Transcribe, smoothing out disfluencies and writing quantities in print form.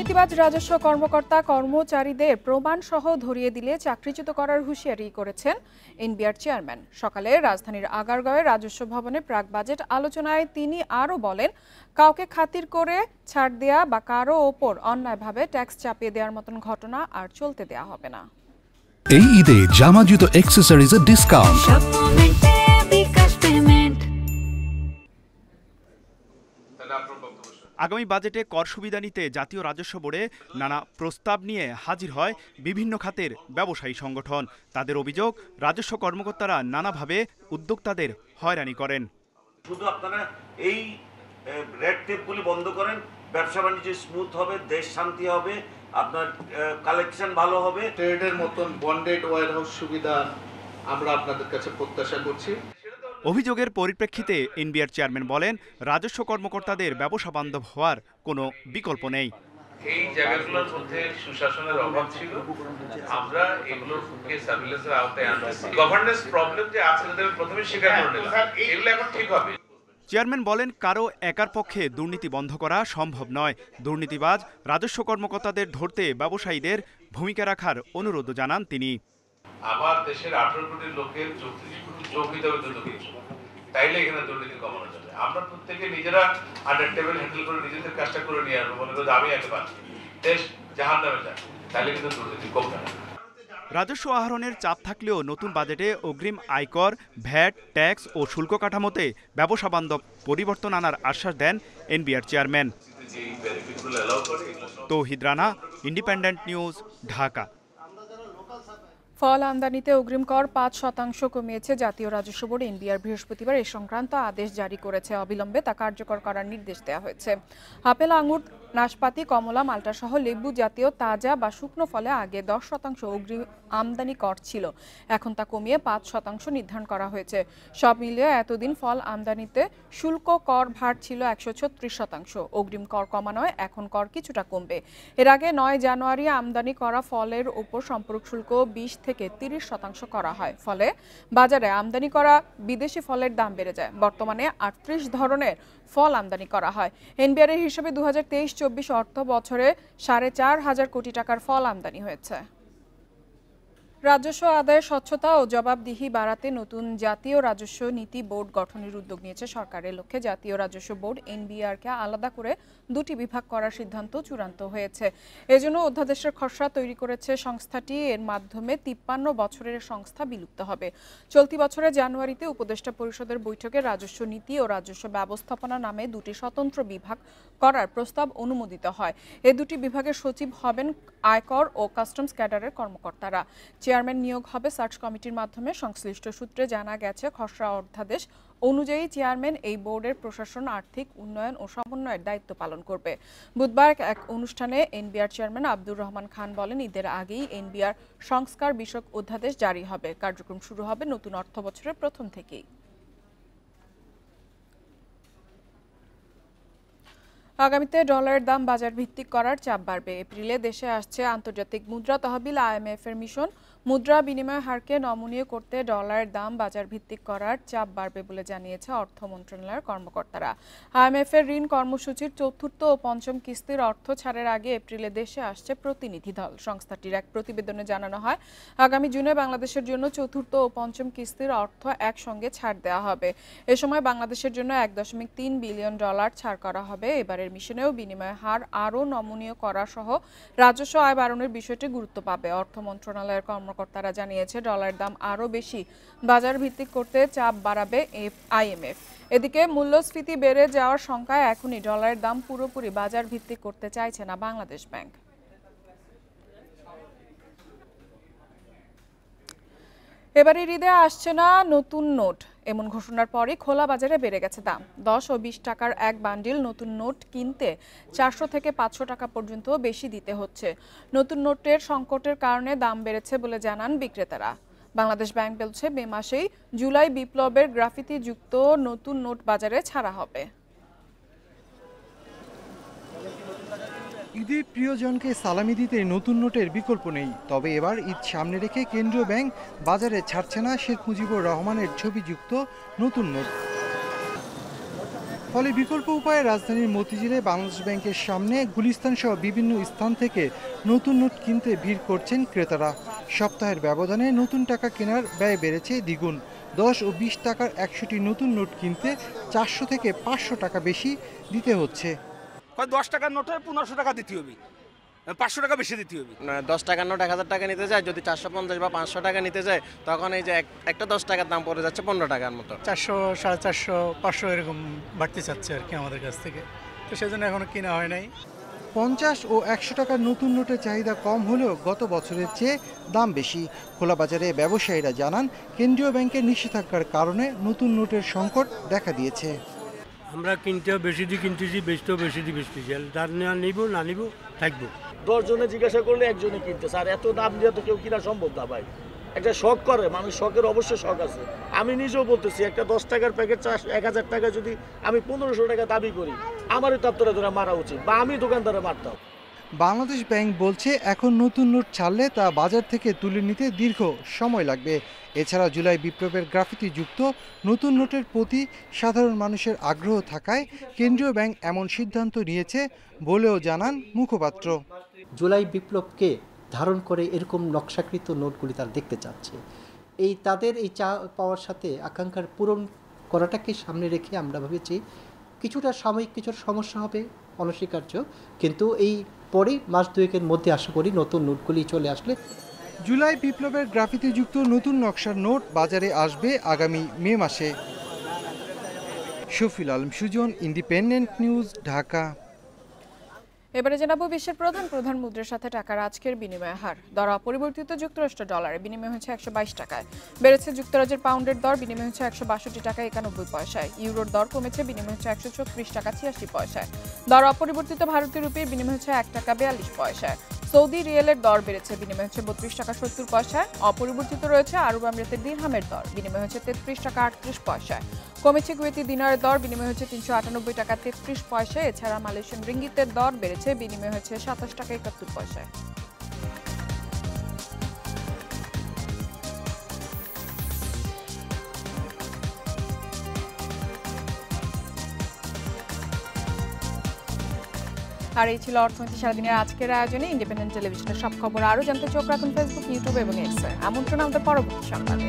দুর্নীতিবাজ রাজস্ব কর্মকর্তা কর্মচারীদের প্রমাণ সহ ধরিয়ে দিলে চাকরিচ্যুত করার হুঁশিয়ারি করেছেন এনবিআর চেয়ারম্যান। সকালে রাজধানীর আগারগাঁওয়ে রাজস্ব ভবনে প্রাক বাজেট আলোচনায় তিনি আরও বলেন, কাউকে খাতির করে ছাড় দেয়া বা কারো ওপর অন্যায়ভাবে ট্যাক্স চাপিয়ে দেওয়ার মতন ঘটনা আর চলতে দেয়া হবে না। এই ঈদে জামা জুতো অ্যাকসেসরিজের ডিসকাউন্ট। আগামী বাজেটে কর সুবিধা নিতে জাতীয় রাজস্ব বোর্ডে নানা প্রস্তাব নিয়ে হাজির হয় বিভিন্ন খাতের ব্যবসায়ী সংগঠন। তাদের অভিযোগ, রাজস্ব কর্মকর্তারা নানাভাবে উদ্যোক্তাদের হয়রানি করেন। শুধু আপনারা এই রেড টেপগুলি বন্ধ করেন, ব্যবসা বাণিজ্য স্মুথ হবে, দেশ শান্তি হবে, আপনার কালেকশন ভালো হবে। ট্রেডের মতন বন্ডেড ওয়্যারহাউস সুবিধা আমরা আপনাদের কাছে প্রত্যাশা করছি। অভিযোগের পরিপ্রেক্ষিতে এনবিআর চেয়ারম্যান বলেন, রাজস্ব কর্মকর্তাদের ব্যবসা বান্ধব হওয়ার কোনো বিকল্প নেই। এই জায়গাগুলোর মধ্যে সুশাসনের অভাব ছিল, আমরা এগুলোকে সার্ভিলেন্সের আওতায় আনতেছি। গভর্নেন্স প্রবলেম যে আছে প্রথমে স্বীকার করে নিলাম, এগুলো এখন ঠিক হবে। চেয়ারম্যান বলেন, কারো একার পক্ষে দুর্নীতি বন্ধ করা সম্ভব নয়। দুর্নীতিবাজ রাজস্ব কর্মকর্তাদের ধরতে ব্যবসায়ীদের ভূমিকা রাখার অনুরোধ জানান তিনি। আমার দেশের 18 কোটি লোকের 34 কোটি চোখ দিতে হবে দ্রুত কিছু, তাইলে এখানে দুর্নীতি কমানো যাবে। আমরা প্রত্যেকে নিজেরা আন্ডার টেবিল হ্যান্ডেল করে নিজেদের কাজটা করে নিয়ে আসবো, মনে করি আমি একেবারে দেশ জাহান্নামে যায়, তাইলে কিন্তু দুর্নীতি কমবে না। রাজস্ব আহরণের চাপ থাকলেও নতুন বাজেটে অগ্রিম আয়কর, ভ্যাট, ট্যাক্স ও শুল্ক কাঠামোতে ব্যবসা বান্ধব পরিবর্তন আনার আশ্বাস দেন এনবিআর চেয়ারম্যান। তৌহিদ রানা, ইন্ডিপেন্ডেন্ট নিউজ, ঢাকা। ফল আমদানিতে অগ্রিম কর ৫% কমিয়েছে জাতীয় রাজস্ব বোর্ড। এনবিআর বৃহস্পতিবার এ সংক্রান্ত আদেশ জারি করেছে। অবিলম্বে তা কার্যকর করার নির্দেশ দেওয়া হয়েছে। আপেল, আঙুর, নাশপাতি, কমলা, মাল্টা সহ লেবু জাতীয় তাজা বা শুকনো ফলে আগে 10% অগ্রিম আমদানি কর ছিল, এখন তা কমিয়ে 5% নির্ধারণ করা হয়েছে। সব মিলিয়ে এতদিন ফল আমদানিতে শুল্ক কর ভার ছিল 136%। অগ্রিম কর কমানোয় এখন কর কিছুটা কমবে। এর আগে 9 জানুয়ারি আমদানি করা ফলের উপর সম্পূরক শুল্ক 20 থেকে 30% করা হয়। ফলে বাজারে আমদানি করা বিদেশি ফলের দাম বেড়ে যায়। বর্তমানে 38 ধরনের ফল আমদানি করা হয়। এনবিআর এর হিসাবে 2023-24 অর্থ বছরে 4.5 কোটি টাকার ফল আমদানি হয়েছে। রাজস্ব আদায়ের স্বচ্ছতা ও জবাবদিহি বাড়াতে নতুন জাতীয় রাজস্ব নীতি বোর্ড গঠনের উদ্যোগ নিয়েছে সরকারের লক্ষ্যে জাতীয় রাজস্ব বোর্ড এনবিআরকে আলাদা করে 2টি বিভাগ করার সিদ্ধান্ত চূড়ান্ত হয়েছে। এজন্য অধ্যাদেশের খসড়া তৈরি করেছে সংস্থাটি। এর মাধ্যমে 53 বছরের সংস্থা বিলুপ্ত হবে। চলতি বছরের জানুয়ারিতে উপদেষ্টা পরিষদের বৈঠকে রাজস্ব নীতি ও রাজস্ব ব্যবস্থাপনা নামে 2টি স্বতন্ত্র বিভাগ করার প্রস্তাব অনুমোদিত হয়। এই 2টি বিভাগের সচিব হবেন আয়কর ও কাস্টমস ক্যাডারের কর্মকর্তারা। চেয়ারম্যান নিয়োগ হবে সার্চ কমিটির মাধ্যমে। সংশ্লিষ্ট সূত্রে জানা গেছে, খসড়া অধ্যাদেশ অনুযায়ী চেয়ারম্যান এই বোর্ডের প্রশাসন, আর্থিক উন্নয়ন ও সমন্বয়ের দায়িত্ব পালন করবে। বুধবার এক অনুষ্ঠানে এনবিআর চেয়ারম্যান আব্দুর রহমান খান বলেন, ঈদের আগেই এনবিআর সংস্কার বিষয়ক অধ্যাদেশ জারি হবে। কার্যক্রম শুরু হবে নতুন অর্থ বছরের প্রথম থেকেই। আগামীতে ডলারের দাম বাজার ভিত্তিক করার চাপ বাড়বে। এপ্রিলে দেশে আসছে আন্তর্জাতিক মুদ্রা তহবিল IMF এর মিশন। মুদ্রা বিনিময় হারকে নমনীয় করতে ডলারের দাম বাজার ভিত্তিক করার চাপ বাড়বে বলে জানিয়েছে অর্থ মন্ত্রণালয়ের কর্মকর্তারা। IMF এর ঋণ কর্মসূচির 4র্থ ও 5ম কিস্তির অর্থ ছাড়ের আগে এপ্রিলে দেশে আসছে প্রতিনিধি দল। সংস্থাটির এক প্রতিবেদনে জানানো হয়, আগামী জুনে বাংলাদেশের জন্য 4র্থ ও 5ম কিস্তির অর্থ একসঙ্গে ছাড় দেওয়া হবে। এ সময় বাংলাদেশের জন্য $1.3 বিলিয়ন ছাড় করা হবে। এবারের মিশনেও বিনিময় হার আরও নমনীয় করা সহ রাজস্ব আয় বাড়ানোর বিষয়টি গুরুত্ব পাবে। অর্থ মন্ত্রণালয়ের কর্মকর্তারা জানিয়েছে, ডলার দাম আরও বেশি বাজার ভিত্তিক করতে চাপ বাড়াবে IMF। এদিকে মূল্যস্ফীতি বেড়ে যাওয়ার শঙ্কায় এখনই ডলারের দাম পুরোপুরি বাজার ভিত্তিক করতে চাইছে না বাংলাদেশ ব্যাংক। এবারের ঈদে আসছে না নতুন নোট, এমন ঘোষণার পরই খোলা বাজারে বেড়ে গেছে দাম। 10 ও 20 টাকার এক বান্ডিল নতুন নোট কিনতে 400 থেকে 500 টাকা পর্যন্ত বেশি দিতে হচ্ছে। নতুন নোটের সংকটের কারণে দাম বেড়েছে বলে জানান বিক্রেতারা। বাংলাদেশ ব্যাংক বলছে, মে মাসেই জুলাই বিপ্লবের গ্রাফিতি যুক্ত নতুন নোট বাজারে ছাড়া হবে। ঈদে প্রিয়জনকে সালামি দিতে নতুন নোটের বিকল্প নেই। তবে এবার ঈদ সামনে রেখে কেন্দ্রীয় ব্যাংক বাজারে ছাড়ছে না শেখ মুজিবুর রহমানের ছবিযুক্ত নতুন নোট। ফলে বিকল্প উপায়ে রাজধানীর মতিঝিলে বাংলাদেশ ব্যাংকের সামনে গুলিস্তান সহ বিভিন্ন স্থান থেকে নতুন নোট কিনতে ভিড় করছেন ক্রেতারা। সপ্তাহের ব্যবধানে নতুন টাকা কেনার ব্যয় বেড়েছে দ্বিগুণ। 10 ও 20 টাকার 100টি নতুন নোট কিনতে 400 থেকে 500 টাকা বেশি দিতে হচ্ছে। 10 টাকার নোটে 1500 টাকা দিতে হবে, 500 টাকা বেশি দিতে হবে। 10 টাকার নোট 1000 টাকা নিতে যায়, যদি 450 বা 500 টাকা নিতে যায় তখন এই যে একটা 10 টাকার দাম পড়ে যাচ্ছে 15 টাকার মতো। 400, 450, 500 এরকম বাড়তে চাচ্ছে আর কি আমাদের কাছ থেকে, তো সেজন্য এখনো কিনা হয় নাই। 50 ও 100 টাকার নতুন নোটের চাহিদা কম হলেও গত বছরের চেয়ে দাম বেশি। খোলা বাজারে ব্যবসায়ীরা জানান, কেন্দ্রীয় ব্যাংকের নিষেধাজ্ঞার কারণে নতুন নোটের সংকট দেখা দিয়েছে। আমরা কিনতেও বেশি দিয়ে কিনতেছি, বেচতেও বেশি দিয়ে বেচতেছি। যার নিব না নিব থাকবো। 10 জনে জিজ্ঞাসা করলে একজনে কিনতেছে, আর এত দাম দিয়ে তো কেউ কিনা সম্ভব না ভাই। একটা শখ করে মানুষ, শখের অবশ্যই শখ আছে। আমি নিজেও বলতেছি, একটা 10 টাকার প্যাকেট 1000 টাকা যদি আমি 1500 টাকা দাবি করি, আমারই তাত্তরে ধরে মারা উচিত, বা আমি দোকানদারে মারতাম। বাংলাদেশ ব্যাংক বলছে, এখন নতুন নোট ছাড়লে তা বাজার থেকে তুলে নিতে দীর্ঘ সময় লাগবে। এছাড়া জুলাই বিপ্লবের গ্রাফিতি যুক্ত নতুন নোটের প্রতি সাধারণ মানুষের আগ্রহ থাকায় কেন্দ্রীয় ব্যাংক এমন সিদ্ধান্ত নিয়েছে বলেও জানান মুখপাত্র। জুলাই বিপ্লবকে ধারণ করে এরকম নকশাকৃত নোটগুলি তারা দেখতে চাচ্ছে। তাদের এই চা পাওয়ার সাথে আকাঙ্ক্ষার পূরণ করাটাকে সামনে রেখে আমরা ভেবেছি কিছুটা সাময়িক কিছু সমস্যা হবে, অনস্বীকার্য, কিন্তু এই পরে মাস দুয়েকের মধ্যে আশা করি নতুন নোটগুলি চলে আসলে। জুলাই বিপ্লবের গ্রাফিতিযুক্ত নতুন নকশার নোট বাজারে আসবে আগামী মে মাসে। Shafil Alam Sujan, Independent News, Dhaka. এবারে জানাবো বিশ্বের প্রধান মুদ্রার সাথে টাকার আজকের বিনিময় হার। দর অপরিবর্তিত যুক্তরাষ্ট্র ডলারে বিনিময় হচ্ছে 122 টাকায়। বেড়েছে যুক্তরাজ্যের পাউন্ডের দর, বিনিময় হচ্ছে 162 টাকা 91 পয়সায়। ইউরোর দর কমেছে, বিনিময় হচ্ছে 134 টাকা 86 পয়সায়। দর অপরিবর্তিত ভারতীয় রুপির বিনিময় হচ্ছে 1 টাকা 42 পয়সায়। সৌদি রিয়েলের দর বেড়েছে, বিনিময় হচ্ছে 32 টাকা 70 পয়সায়। অপরিবর্তিত রয়েছে আরব আমিরাতের দিরহামের দর, বিনিময় হচ্ছে 33 টাকা 38 পয়সায়। কমেছে কুয়েতি দিনারের দর, বিনিময় হচ্ছে 398 টাকা 33 পয়সায়। এছাড়া মালয়েশিয়ান রিঙ্গিতের দর বেড়েছে, বিনিময় হচ্ছে 27 টাকা 71 পয়সায়। আর এই ছিল অর্থনীতি সারাদিনের আজকের আয়োজনে। ইন্ডিপেন্ডেন্ট টেলিভিশনের সব খবর আরও জানতে চোখ রাখুন ফেসবুক, ইউটিউব এবং এক্সে। আমন্ত্রণ আমাদের পরবর্তী সংবাদে।